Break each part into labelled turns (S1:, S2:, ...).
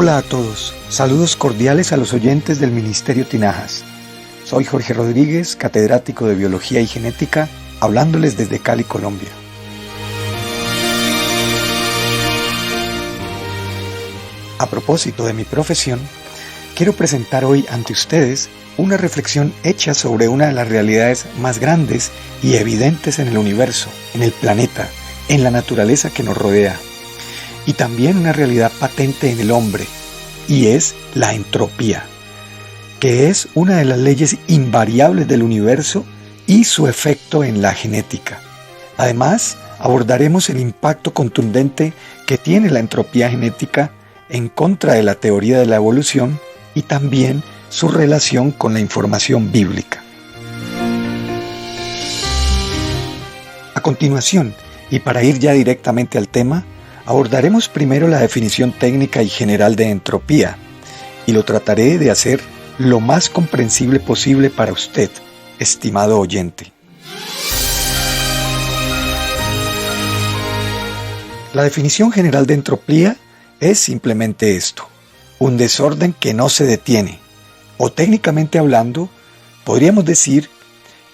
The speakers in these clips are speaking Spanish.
S1: Hola a todos, saludos cordiales a los oyentes del Ministerio Tinajas. Soy Jorge Rodríguez, catedrático de Biología y Genética, hablándoles desde Cali, Colombia. A propósito de mi profesión, quiero presentar hoy ante ustedes una reflexión hecha sobre una de las realidades más grandes y evidentes en el universo, en el planeta, en la naturaleza que nos rodea, y también una realidad patente en el hombre, y es la entropía, que es una de las leyes invariables del universo y su efecto en la genética. Además, abordaremos el impacto contundente que tiene la entropía genética en contra de la teoría de la evolución y también su relación con la información bíblica. A continuación, y para ir ya directamente al tema, abordaremos primero la definición técnica y general de entropía, y lo trataré de hacer lo más comprensible posible para usted, estimado oyente. La definición general de entropía es simplemente esto: un desorden que no se detiene, o técnicamente hablando, podríamos decir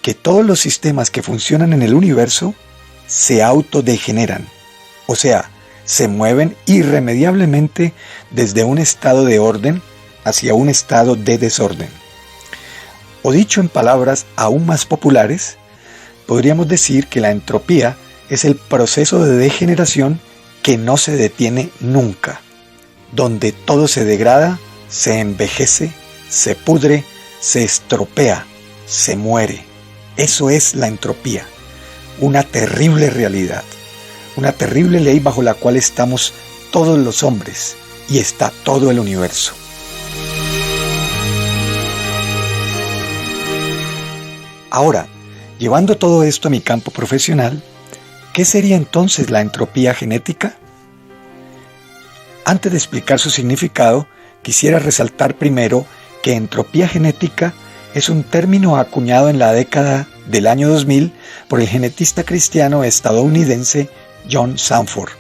S1: que todos los sistemas que funcionan en el universo se autodegeneran, o sea, se mueven irremediablemente desde un estado de orden hacia un estado de desorden. O dicho en palabras aún más populares, podríamos decir que la entropía es el proceso de degeneración que no se detiene nunca, donde todo se degrada, se envejece, se pudre, se estropea, se muere. Eso es la entropía, una terrible realidad. Una terrible ley bajo la cual estamos todos los hombres y está todo el universo. Ahora, llevando todo esto a mi campo profesional, ¿qué sería entonces la entropía genética? Antes de explicar su significado, quisiera resaltar primero que entropía genética es un término acuñado en la década del año 2000 por el genetista cristiano estadounidense John Sanford.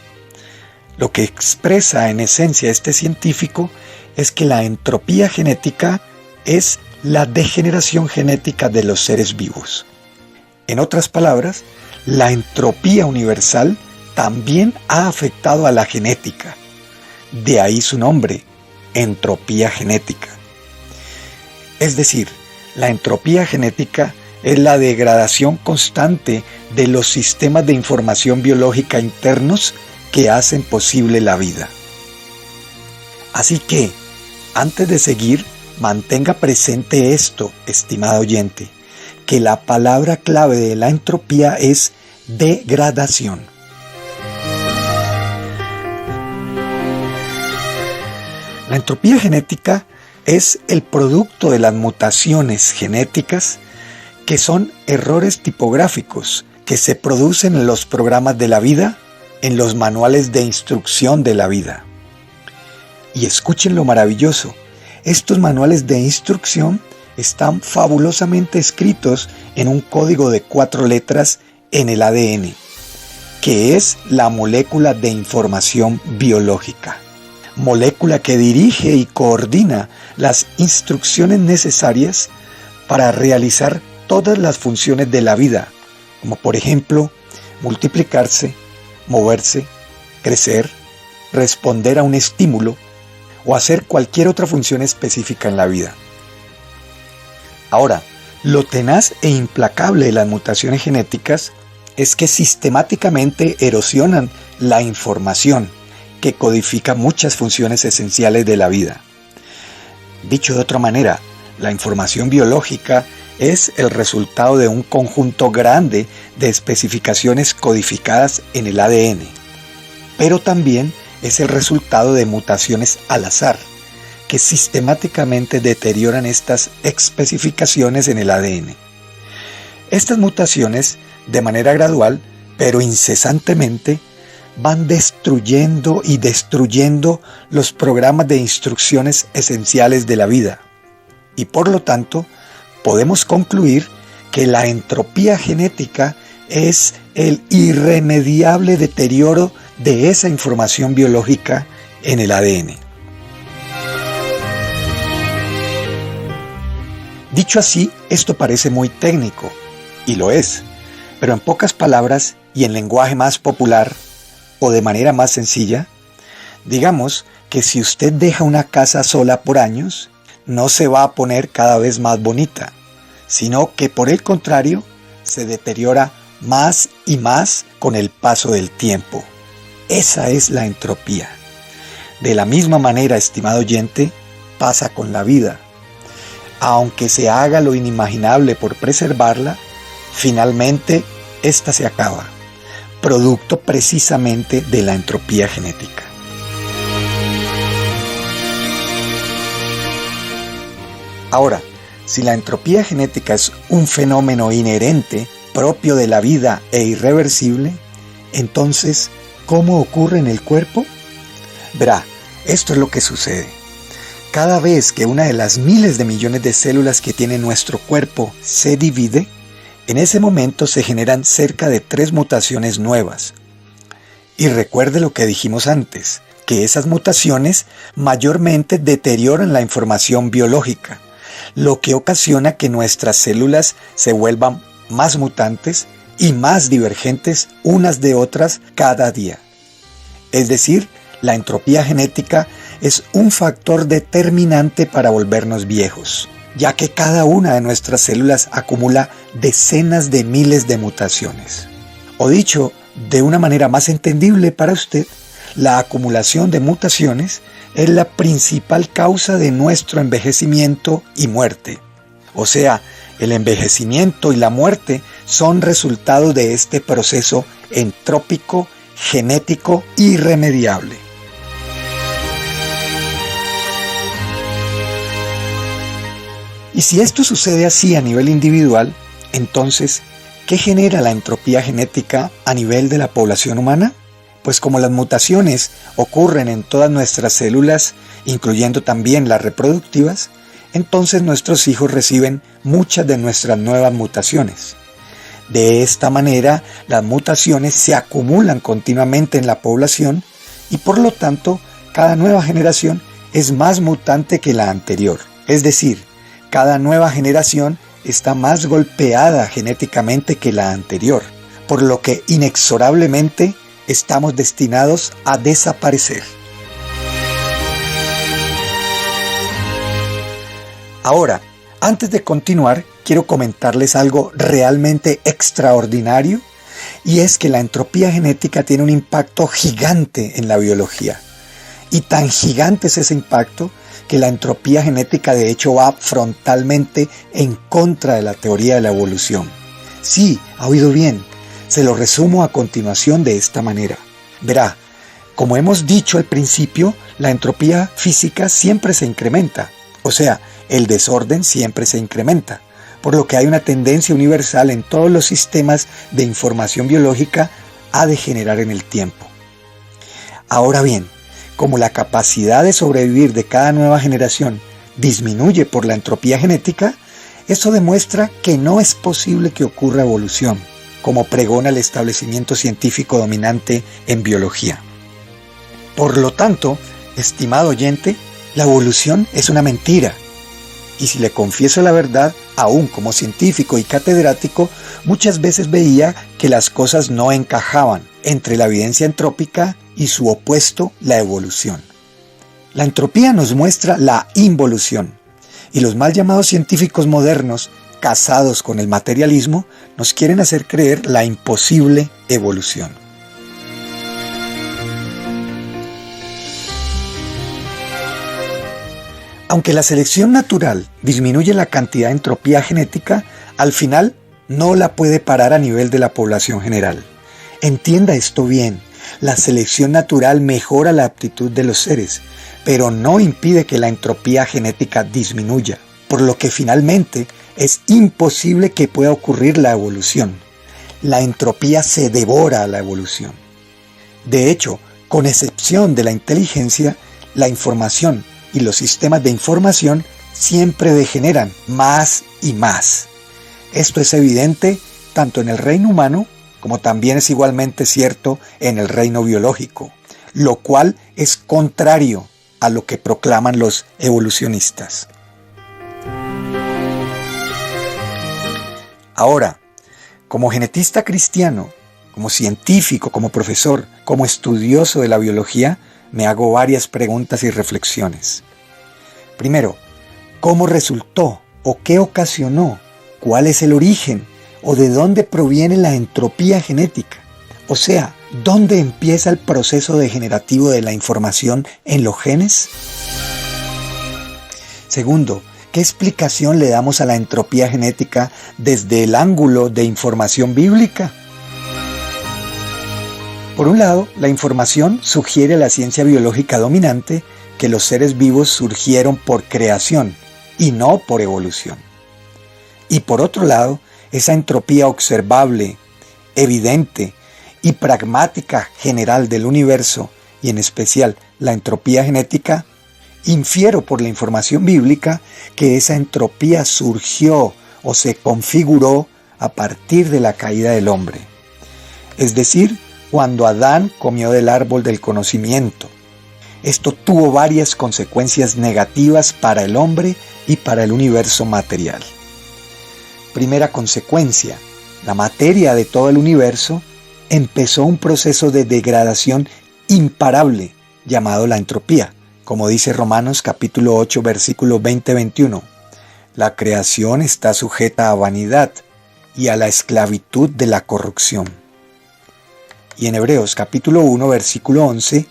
S1: Lo que expresa en esencia este científico es que la entropía genética es la degeneración genética de los seres vivos. En otras palabras, la entropía universal también ha afectado a la genética. De ahí su nombre, entropía genética. Es decir, la entropía genética es la degradación constante de los sistemas de información biológica internos que hacen posible la vida. Así que, antes de seguir, mantenga presente esto, estimado oyente, que la palabra clave de la entropía es degradación. La entropía genética es el producto de las mutaciones genéticas que son errores tipográficos que se producen en los programas de la vida, en los manuales de instrucción de la vida. Y escuchen lo maravilloso, estos manuales de instrucción están fabulosamente escritos en un código de 4 letras en el ADN, que es la molécula de información biológica, molécula que dirige y coordina las instrucciones necesarias para realizar todas las funciones de la vida, como por ejemplo, multiplicarse, moverse, crecer, responder a un estímulo o hacer cualquier otra función específica en la vida. Ahora, lo tenaz e implacable de las mutaciones genéticas es que sistemáticamente erosionan la información que codifica muchas funciones esenciales de la vida. Dicho de otra manera, la información biológica es el resultado de un conjunto grande de especificaciones codificadas en el ADN, pero también es el resultado de mutaciones al azar, que sistemáticamente deterioran estas especificaciones en el ADN. Estas mutaciones, de manera gradual, pero incesantemente, van destruyendo y destruyendo los programas de instrucciones esenciales de la vida, y por lo tanto, podemos concluir que la entropía genética es el irremediable deterioro de esa información biológica en el ADN. Dicho así, esto parece muy técnico, y lo es, pero en pocas palabras y en lenguaje más popular o de manera más sencilla, digamos que si usted deja una casa sola por años, no se va a poner cada vez más bonita, sino que por el contrario, se deteriora más y más con el paso del tiempo. Esa es la entropía. De la misma manera, estimado oyente, pasa con la vida. Aunque se haga lo inimaginable por preservarla, finalmente ésta se acaba, producto precisamente de la entropía genética. Ahora, si la entropía genética es un fenómeno inherente, propio de la vida e irreversible, entonces, ¿cómo ocurre en el cuerpo? Verá, esto es lo que sucede. Cada vez que una de las miles de millones de células que tiene nuestro cuerpo se divide, en ese momento se generan cerca de 3 mutaciones nuevas. Y recuerde lo que dijimos antes, que esas mutaciones mayormente deterioran la información biológica, lo que ocasiona que nuestras células se vuelvan más mutantes y más divergentes unas de otras cada día. Es decir, la entropía genética es un factor determinante para volvernos viejos, ya que cada una de nuestras células acumula decenas de miles de mutaciones. O dicho de una manera más entendible para usted, la acumulación de mutaciones es la principal causa de nuestro envejecimiento y muerte. O sea, el envejecimiento y la muerte son resultado de este proceso entrópico, genético irremediable. Y si esto sucede así a nivel individual, entonces, ¿qué genera la entropía genética a nivel de la población humana? Pues como las mutaciones ocurren en todas nuestras células, incluyendo también las reproductivas, entonces nuestros hijos reciben muchas de nuestras nuevas mutaciones. De esta manera, las mutaciones se acumulan continuamente en la población y por lo tanto, cada nueva generación es más mutante que la anterior. Es decir, cada nueva generación está más golpeada genéticamente que la anterior, por lo que inexorablemente estamos destinados a desaparecer. Ahora, antes de continuar, quiero comentarles algo realmente extraordinario, y es que la entropía genética tiene un impacto gigante en la biología. Y tan gigante es ese impacto que la entropía genética de hecho va frontalmente en contra de la teoría de la evolución. Sí, ha oído bien. Se lo resumo a continuación de esta manera. Verá, como hemos dicho al principio, la entropía física siempre se incrementa. O sea, el desorden siempre se incrementa, por lo que hay una tendencia universal en todos los sistemas de información biológica a degenerar en el tiempo. Ahora bien, como la capacidad de sobrevivir de cada nueva generación disminuye por la entropía genética, eso demuestra que no es posible que ocurra evolución, como pregona el establecimiento científico dominante en biología. Por lo tanto, estimado oyente, la evolución es una mentira. Y si le confieso la verdad, aún como científico y catedrático, muchas veces veía que las cosas no encajaban entre la evidencia entrópica y su opuesto, la evolución. La entropía nos muestra la involución, y los mal llamados científicos modernos, casados con el materialismo, nos quieren hacer creer la imposible evolución. Aunque la selección natural disminuye la cantidad de entropía genética, al final no la puede parar a nivel de la población general. Entienda esto bien, la selección natural mejora la aptitud de los seres, pero no impide que la entropía genética disminuya, por lo que finalmente es imposible que pueda ocurrir la evolución. La entropía se devora a la evolución. De hecho, con excepción de la inteligencia, la información y los sistemas de información siempre degeneran más y más. Esto es evidente tanto en el reino humano como también es igualmente cierto en el reino biológico, lo cual es contrario a lo que proclaman los evolucionistas. Ahora, como genetista cristiano, como científico, como profesor, como estudioso de la biología, me hago varias preguntas y reflexiones. Primero, ¿cómo resultó o qué ocasionó? ¿Cuál es el origen o de dónde proviene la entropía genética? O sea, ¿dónde empieza el proceso degenerativo de la información en los genes? Segundo, ¿qué explicación le damos a la entropía genética desde el ángulo de información bíblica? Por un lado, la información sugiere a la ciencia biológica dominante que los seres vivos surgieron por creación y no por evolución. Y por otro lado, esa entropía observable, evidente y pragmática general del universo, y en especial la entropía genética, infiero por la información bíblica que esa entropía surgió o se configuró a partir de la caída del hombre. Es decir, cuando Adán comió del árbol del conocimiento. Esto tuvo varias consecuencias negativas para el hombre y para el universo material. Primera consecuencia, la materia de todo el universo empezó un proceso de degradación imparable llamado la entropía, como dice Romanos capítulo 8 versículo 20-21. La creación está sujeta a vanidad y a la esclavitud de la corrupción. Y en Hebreos capítulo 1 versículo 11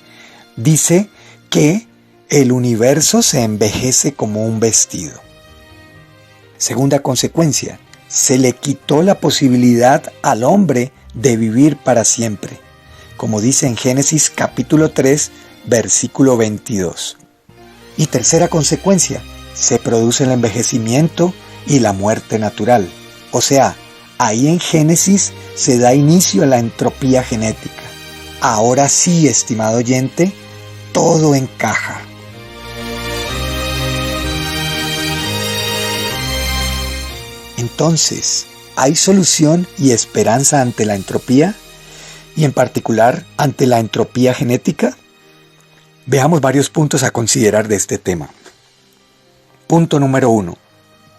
S1: dice que el universo se envejece como un vestido. Segunda consecuencia, se le quitó la posibilidad al hombre de vivir para siempre, como dice en Génesis capítulo 3 versículo 22. Y tercera consecuencia, se produce el envejecimiento y la muerte natural. O sea, ahí en Génesis se da inicio a la entropía genética. Ahora sí, estimado oyente, todo encaja. Entonces, ¿hay solución y esperanza ante la entropía? Y en particular, ante la entropía genética. Veamos varios puntos a considerar de este tema. Punto número 1.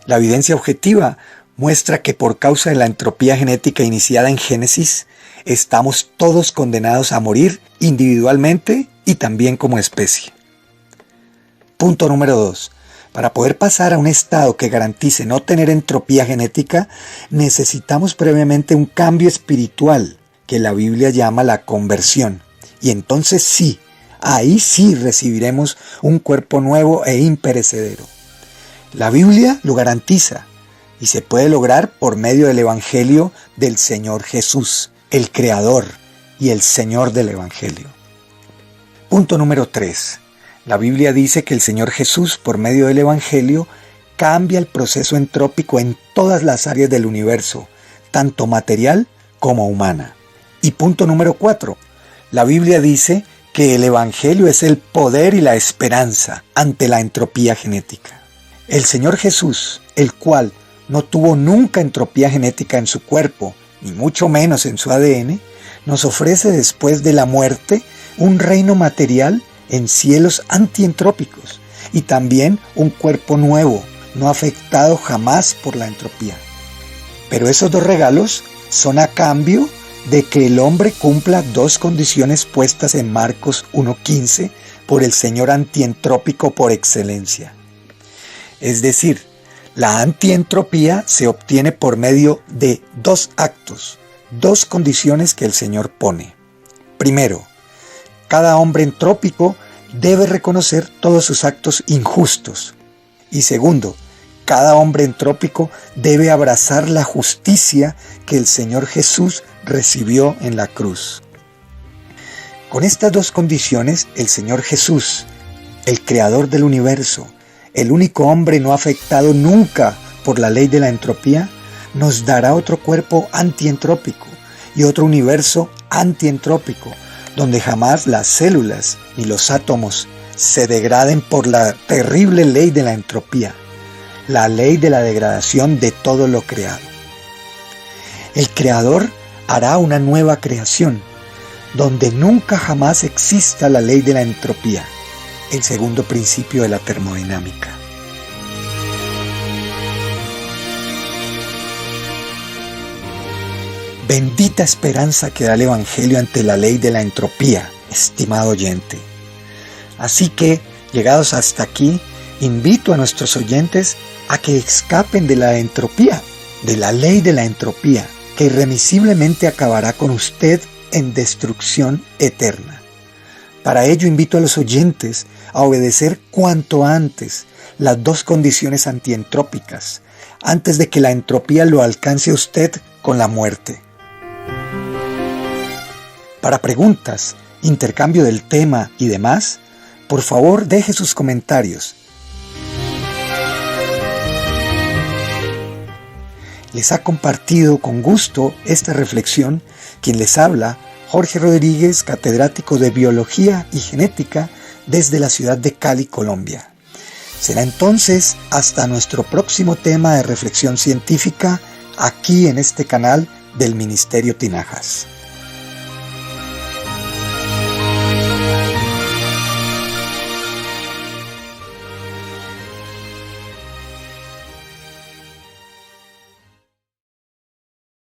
S1: La evidencia objetiva muestra que por causa de la entropía genética iniciada en Génesis, estamos todos condenados a morir individualmente y también como especie. Punto número 2. Para poder pasar a un estado que garantice no tener entropía genética, necesitamos previamente un cambio espiritual, que la Biblia llama la conversión. Y entonces sí, ahí sí recibiremos un cuerpo nuevo e imperecedero. La Biblia lo garantiza y se puede lograr por medio del Evangelio del Señor Jesús, el Creador y el Señor del Evangelio. Punto número 3. La Biblia dice que el Señor Jesús, por medio del Evangelio, cambia el proceso entrópico en todas las áreas del universo, tanto material como humana. Y punto número 4. La Biblia dice que el Evangelio es el poder y la esperanza ante la entropía genética. El Señor Jesús, el cual no tuvo nunca entropía genética en su cuerpo, ni mucho menos en su ADN, nos ofrece después de la muerte un reino material en cielos antientrópicos y también un cuerpo nuevo, no afectado jamás por la entropía. Pero esos dos regalos son a cambio de que el hombre cumpla dos condiciones puestas en Marcos 1:15 por el Señor antientrópico por excelencia. Es decir, la antientropía se obtiene por medio de dos actos, dos condiciones que el Señor pone. Primero, cada hombre entrópico debe reconocer todos sus actos injustos. Y segundo, cada hombre entrópico debe abrazar la justicia que el Señor Jesús recibió en la cruz. Con estas dos condiciones, el Señor Jesús, el Creador del universo, el único hombre no afectado nunca por la ley de la entropía, nos dará otro cuerpo antientrópico y otro universo antientrópico, donde jamás las células ni los átomos se degraden por la terrible ley de la entropía, la ley de la degradación de todo lo creado. El Creador hará una nueva creación, donde nunca jamás exista la ley de la entropía, el segundo principio de la termodinámica. Bendita esperanza que da el Evangelio ante la ley de la entropía, estimado oyente. Así que, llegados hasta aquí, invito a nuestros oyentes a que escapen de la entropía, de la ley de la entropía, que irremisiblemente acabará con usted en destrucción eterna. Para ello invito a los oyentes a obedecer cuanto antes las dos condiciones antientrópicas, antes de que la entropía lo alcance a usted con la muerte. Para preguntas, intercambio del tema y demás, por favor deje sus comentarios. Les ha compartido con gusto esta reflexión quien les habla, Jorge Rodríguez, catedrático de Biología y Genética desde la ciudad de Cali, Colombia. Será entonces hasta nuestro próximo tema de reflexión científica aquí en este canal del Ministerio Tinajas.